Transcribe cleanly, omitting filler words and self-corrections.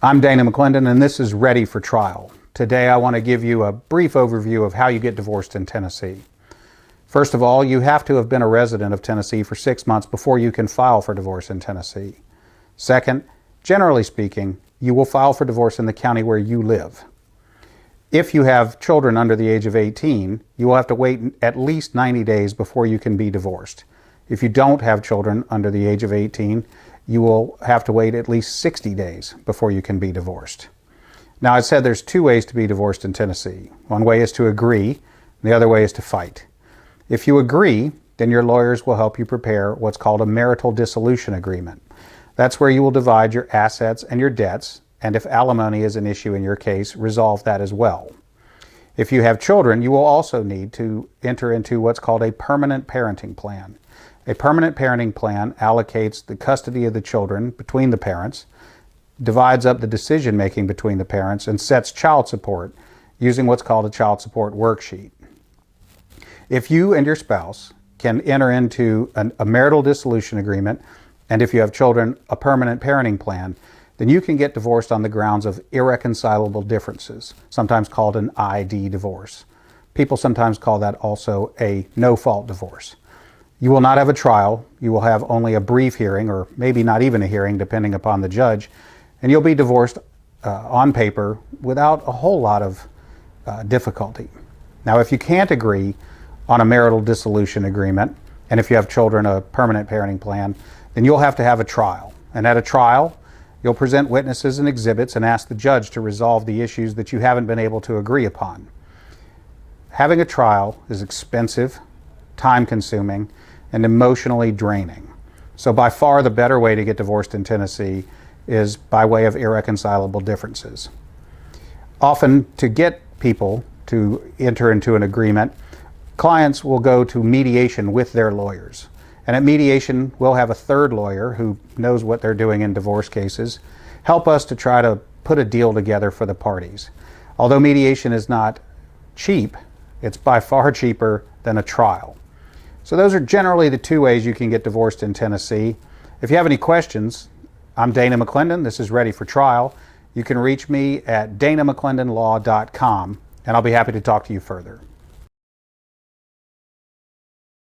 I'm Dana McLendon, and this is Ready for Trial. Today I want to give you a brief overview of how you get divorced in Tennessee. First of all, you have to have been a resident of Tennessee for 6 months before you can file for divorce in Tennessee. Second, generally speaking, you will file for divorce in the county where you live. If you have children under the age of 18, you will have to wait at least 90 days before you can be divorced. If you don't have children under the age of 18, you will have to wait at least 60 days before you can be divorced. Now, I said there's two ways to be divorced in Tennessee. One way is to agree, and the other way is to fight. If you agree, then your lawyers will help you prepare what's called a marital dissolution agreement. That's where you will divide your assets and your debts, and if alimony is an issue in your case, resolve that as well. If you have children, you will also need to enter into what's called a permanent parenting plan. A permanent parenting plan allocates the custody of the children between the parents, divides up the decision-making between the parents, and sets child support using what's called a child support worksheet. If you and your spouse can enter into a marital dissolution agreement, and if you have children, a permanent parenting plan, then you can get divorced on the grounds of irreconcilable differences, sometimes called an ID divorce. People sometimes call that also a no-fault divorce. You will not have a trial. You will have only a brief hearing, or maybe not even a hearing, depending upon the judge, and you'll be divorced on paper without a whole lot of difficulty. Now, if you can't agree on a marital dissolution agreement, and if you have children, a permanent parenting plan, then you'll have to have a trial. And at a trial, you'll present witnesses and exhibits and ask the judge to resolve the issues that you haven't been able to agree upon. Having a trial is expensive, time-consuming, and emotionally draining. So by far the better way to get divorced in Tennessee is by way of irreconcilable differences. Often, to get people to enter into an agreement, clients will go to mediation with their lawyers. And at mediation, we'll have a third lawyer who knows what they're doing in divorce cases help us to try to put a deal together for the parties. Although mediation is not cheap, it's by far cheaper than a trial. So those are generally the two ways you can get divorced in Tennessee. If you have any questions, I'm Dana McLendon. This is Ready for Trial. You can reach me at danamclendonlaw.com, and I'll be happy to talk to you further.